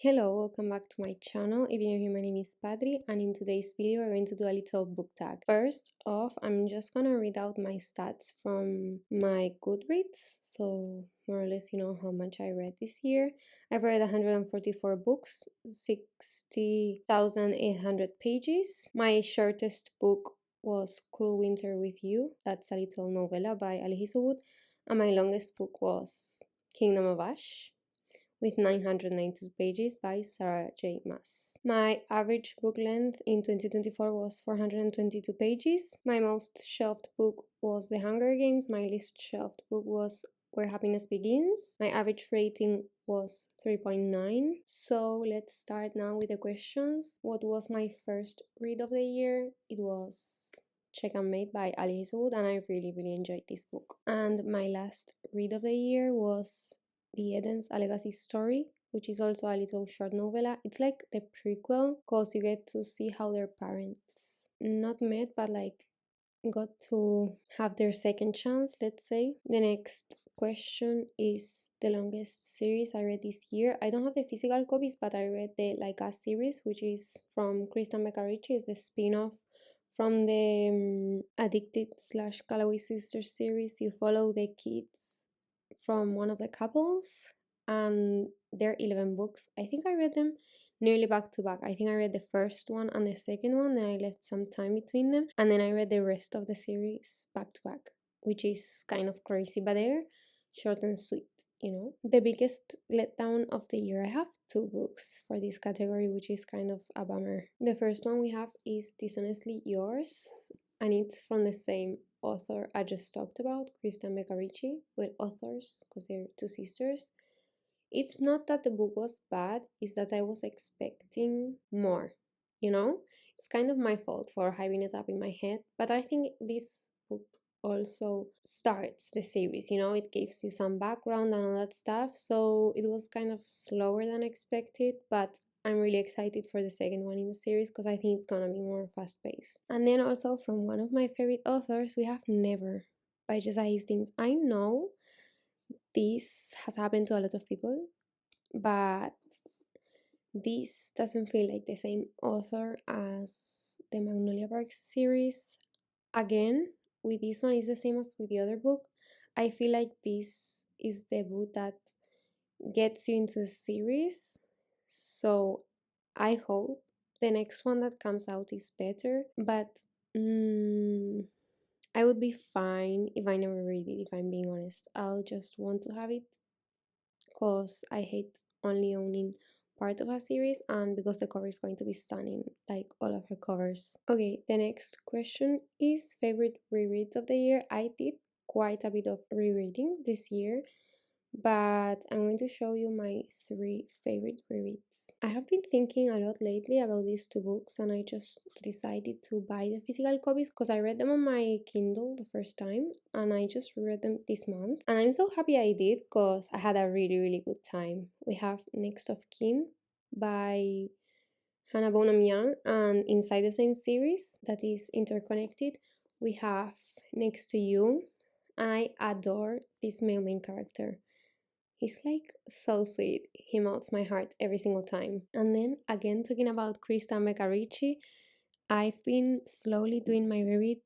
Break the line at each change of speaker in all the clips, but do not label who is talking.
Hello, welcome back to my channel. If you're new here, my name is Patri, and in today's video we're going to do a little book tag. First off, I'm just gonna read out my stats from my Goodreads, so more or less you know how much I read this year. I've read 144 books, 60,800 pages. My shortest book was Cruel Winter with You. That's a little novella by Ali Hazelwood, and my longest book was Kingdom of Ash with 992 pages by Sarah J. Maas. My average book length in 2024 was 422 pages. My most shelved book was The Hunger Games. My least shelved book was Where Happiness Begins. My average rating was 3.9. So let's start now with the questions. What was my first read of the year? It was Check and Mate by Ali Hazelwood, and I really enjoyed this book. And my last read of the year was The Edens, A Legacy Story, which is also a little short novella. It's like the prequel because you get to see how their parents not met but like got to have their second chance, let's say. The next question is the longest series I read this year. I don't have the physical copies, but I read the Like Us series, which is from Kristen Beccarici. It's the spin-off from the Addicted slash Callaway Sisters series. You follow the kids from one of the couples, and there are 11 books. I think I read them nearly back to back. I think I read the first one and the second one, then I left some time between them, and then I read the rest of the series back to back, which is kind of crazy, but they're short and sweet, you know. The biggest letdown of the year, I have two books for this category, which is kind of a bummer. The first one we have is Dishonestly Yours, and it's from the same author I just talked about, Kristen Beccarici. Well, authors, because they're two sisters. It's not that the book was bad, it's that I was expecting more, you know? It's kind of my fault for hyping it up in my head, but I think this book also starts the series, you know? It gives you some background and all that stuff, so it was kind of slower than expected, but I'm really excited for the second one in the series because I think it's gonna be more fast paced. And then also from one of my favorite authors, we have Never by Jessa Hastings. I know this has happened to a lot of people, but this doesn't feel like the same author as the Magnolia Parks series. Again, with this one, it's the same as with the other book. I feel like this is the book that gets you into the series. So I hope the next one that comes out is better. But I would be fine if I never read it, if I'm being honest. I'll just want to have it because I hate only owning part of a series and because the cover is going to be stunning, like all of her covers. Okay, the next question is favorite rereads of the year. I did quite a bit of rereading this year, but I'm going to show you my three favorite rereads. I have been thinking a lot lately about these two books, and I just decided to buy the physical copies because I read them on my Kindle the first time, and I just read them this month. And I'm so happy I did because I had a really good time. We have Next of Kin by Hannah Bonham Young, and inside the same series that is interconnected, we have Next to You. I adore this male main character. He's like so sweet. He melts my heart every single time. And then again, talking about Kristen Beccarici, I've been slowly doing my reread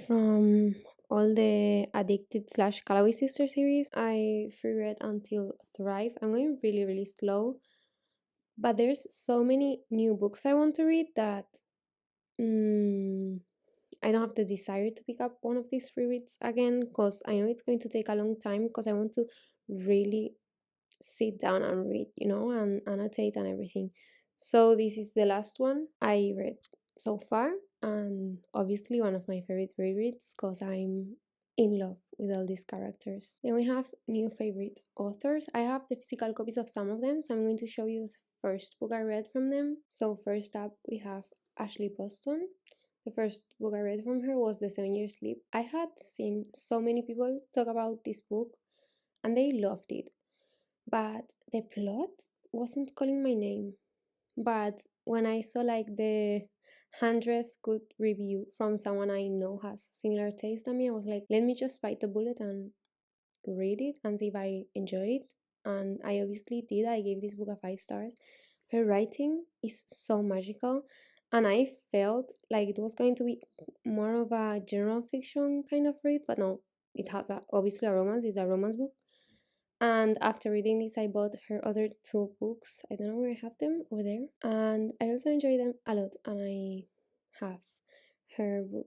from all the Addicted slash Callaway Sister series. I reread until Thrive. I'm going really slow, but there's so many new books I want to read that I don't have the desire to pick up one of these rereads again because I know it's going to take a long time because I want to really sit down and read, you know, and annotate and everything. So this is the last one I read so far, and obviously one of my favorite rereads because I'm in love with all these characters. Then we have new favorite authors. I have the physical copies of some of them, so I'm going to show you the first book I read from them. So first up we have Ashley Boston. The first book I read from her was The 7 Years Sleep. I had seen so many people talk about this book and they loved it, but the plot wasn't calling my name. But when I saw like the 100th good review from someone I know has similar taste than me, I was like, let me just bite the bullet and read it and see if I enjoy it. and I obviously did. I gave this book a 5 stars. Her writing is so magical, and I felt like it was going to be more of a general fiction kind of read, but no, it has obviously a romance. It's a romance book. And after reading this, I bought her other two books. I don't know where I have them, over there. And I also enjoy them a lot. And I have her book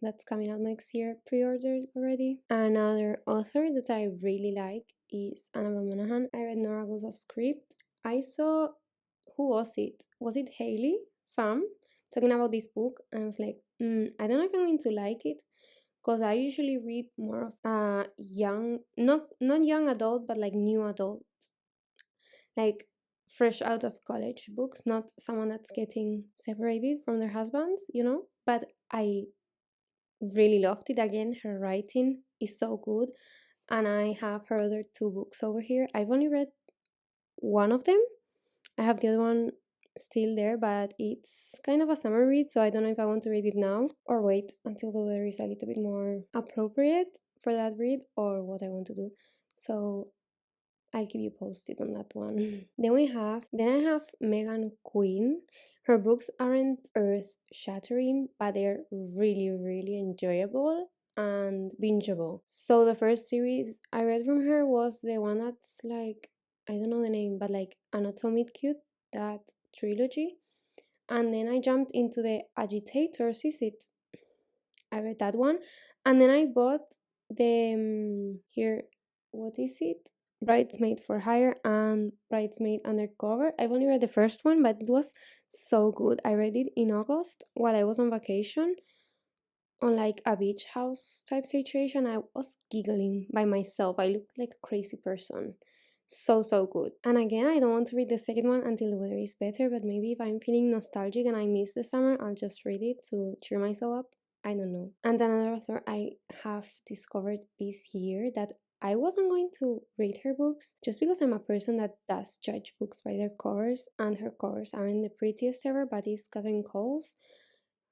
that's coming out next year pre-ordered already. Another author that I really like is Annabelle Monaghan. I read Nora Goes Off Script. I saw, who was it? Was it Haley Pham talking about this book? And I was like, I don't know if I'm going to like it, because I usually read more of young, not young adult, but like new adult, like fresh out of college books, not someone that's getting separated from their husbands, you know. But I really loved it. Again, her writing is so good, and I have her other two books over here. I've only read one of them. I have the other one still there, but it's kind of a summer read, so I don't know if I want to read it now or wait until the weather is a little bit more appropriate for that read, or what I want to do. So I'll keep you posted on that one. Then I have Megan Quinn. Her books aren't earth shattering, but they're really, really enjoyable and bingeable. So the first series I read from her was the one that's like, I don't know the name, but like Anatomy Cute, that trilogy. And then I jumped into the Agitators, is it? I read that one, and then I bought the here. What is it? Bridesmaid for Hire and Bridesmaid Undercover. I've only read the first one, but it was so good. I read it in August while I was on vacation on like a beach house type situation. I was giggling by myself. I looked like a crazy person. So good. And again, I don't want to read the second one until the weather is better, but maybe if I'm feeling nostalgic and I miss the summer, I'll just read it to cheer myself up. I don't know. And another author I have discovered this year that I wasn't going to read her books just because I'm a person that does judge books by their covers, and her covers aren't the prettiest ever, but it's Catherine Coles.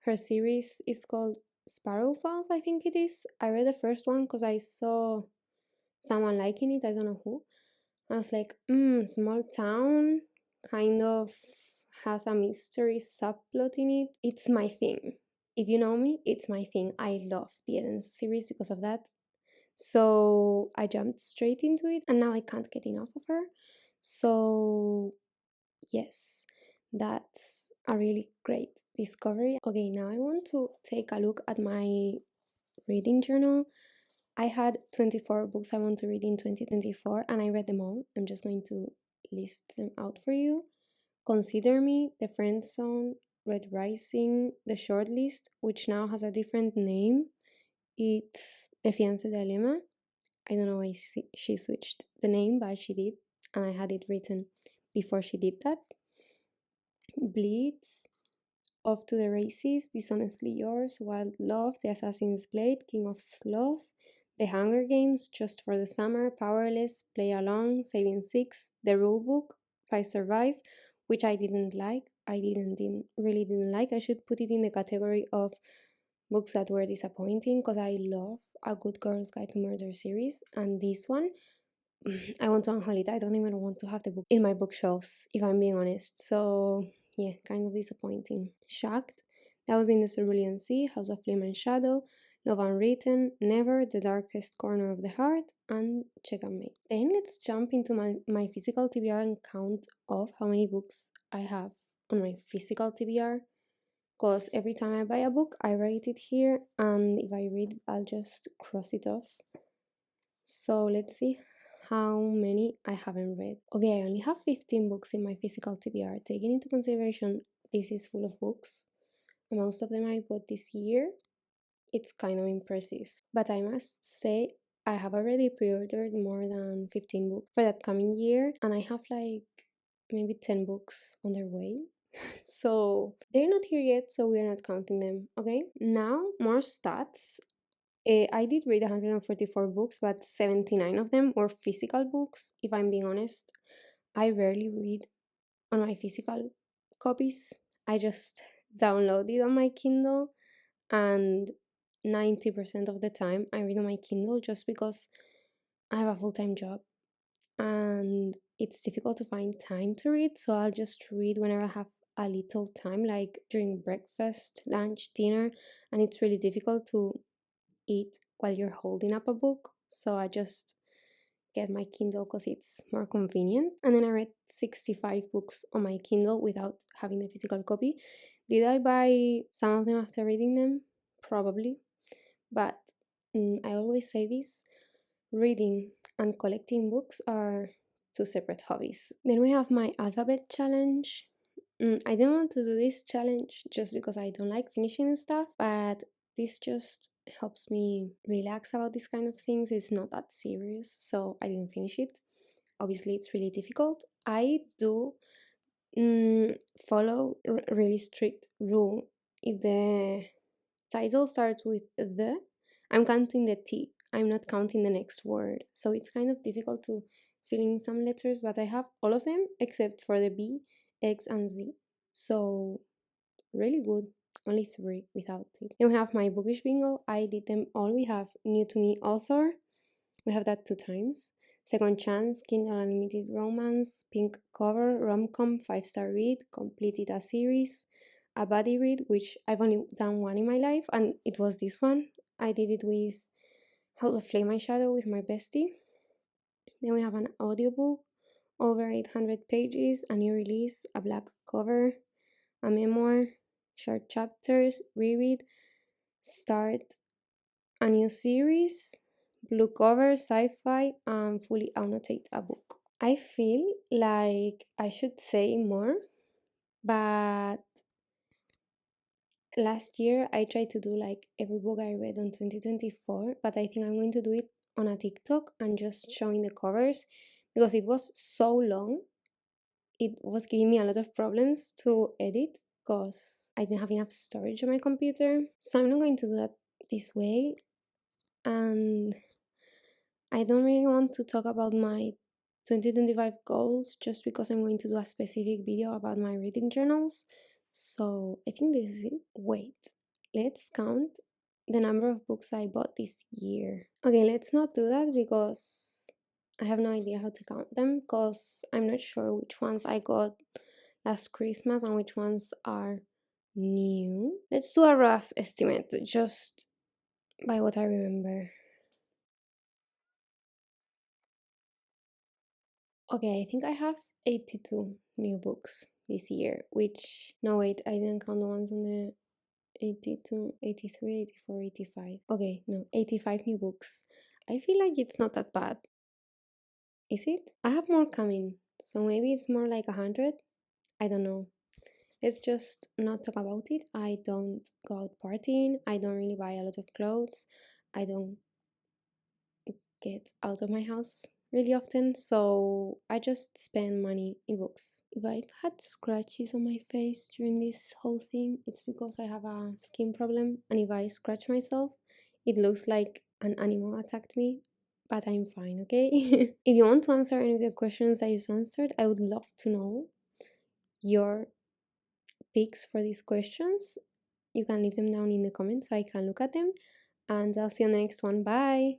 Her series is called Sparrow Falls, I think it is. I read the first one because I saw someone liking it, I don't know who. I was like, small town, kind of has a mystery subplot in it. It's my thing. If you know me, it's my thing. I love the Eden series because of that. So I jumped straight into it, and now I can't get enough of her. So, yes, that's a really great discovery. Okay, now I want to take a look at my reading journal. I had 24 books I want to read in 2024, and I read them all. I'm just going to list them out for you. Consider Me, The Friend Zone, Red Rising, The Shortlist, which now has a different name. It's The Fiancé Dilemma. I don't know why she switched the name, but she did, and I had it written before she did that. Bleeds, Off to the Races, Dishonestly Yours, Wild Love, The Assassin's Blade, King of Sloth, The Hunger Games, Just for the Summer, Powerless, Play Along, Saving Six, The Rulebook, If I Survive, which I didn't like. Really didn't like. I should put it in the category of books that were disappointing, because I love A Good Girl's Guide to Murder series, and this one I want to unhaul it. I don't even want to have the book in my bookshelves, if I'm being honest. So, yeah, kind of disappointing. Shocked. That was In the Cerulean Sea, House of Flame and Shadow, Love Unwritten, Never, The Darkest Corner of the Heart, and Checkmate. Then let's jump into my physical TBR and count off how many books I have on my physical TBR. Because every time I buy a book, I write it here, and if I read it, I'll just cross it off. So let's see how many I haven't read. Okay, I only have 15 books in my physical TBR. Taking into consideration this is full of books, and most of them I bought this year, it's kind of impressive. But I must say, I have already pre ordered more than 15 books for the upcoming year, and I have like maybe 10 books on their way. So they're not here yet, so we're not counting them, okay? Now, more stats. I did read 144 books, but 79 of them were physical books. If I'm being honest, I rarely read on my physical copies. I just download it on my Kindle, and 90% of the time I read on my Kindle just because I have a full time job and it's difficult to find time to read, so I'll just read whenever I have a little time, like during breakfast, lunch, dinner, and it's really difficult to eat while you're holding up a book, so I just get my Kindle because it's more convenient. And then I read 65 books on my Kindle without having the physical copy. Did I buy some of them after reading them? Probably. But I always say this, reading and collecting books are two separate hobbies. Then we have my alphabet challenge. I didn't want to do this challenge just because I don't like finishing stuff, but this just helps me relax about these kind of things. It's not that serious, so I didn't finish it. Obviously, it's really difficult. I do mm, follow a really strict rule. If the title starts with the, I'm counting the T. I'm not counting the next word. So it's kind of difficult to fill in some letters, but I have all of them except for the B, X, and Z. So really good. Only three without it. Then we have my bookish bingo. I did them all. We have new to me author. We have that two times. Second chance, Kindle Unlimited Romance, pink cover, rom-com, five-star read, completed a series, a buddy read, which I've only done one in my life, and it was this one. I did it with House of Flame Eyeshadow with my bestie. Then we have an audiobook, over 800 pages, a new release, a black cover, a memoir, short chapters, reread, start a new series, blue cover, sci-fi, and fully annotate a book. I feel like I should say more, but last year I tried to do like every book I read on 2024, but I think I'm going to do it on a TikTok and just showing the covers because it was so long. It was giving me a lot of problems to edit because I didn't have enough storage on my computer. So I'm not going to do that this way. And I don't really want to talk about my 2025 goals just because I'm going to do a specific video about my reading journals. So I think this is it. Wait, let's count the number of books I bought this year. Okay, let's not do that because I have no idea how to count them because I'm not sure which ones I got last Christmas and which ones are new. Let's do a rough estimate just by what I remember. Okay, I think I have 82 new books this year, which, no, wait, I didn't count the ones on the 82, 83, 84, 85. Okay, no, 85 new books. I feel like it's not that bad. Is it? I have more coming, so maybe it's more like 100. I don't know. Let's just not talk about it. I don't go out partying. I don't really buy a lot of clothes. I don't get out of my house really often, so I just spend money in books. If I've had scratches on my face during this whole thing, it's because I have a skin problem, and if I scratch myself, it looks like an animal attacked me, but I'm fine, okay? If you want to answer any of the questions I just answered, I would love to know your picks for these questions. You can leave them down in the comments so I can look at them, and I'll see you on the next one. Bye!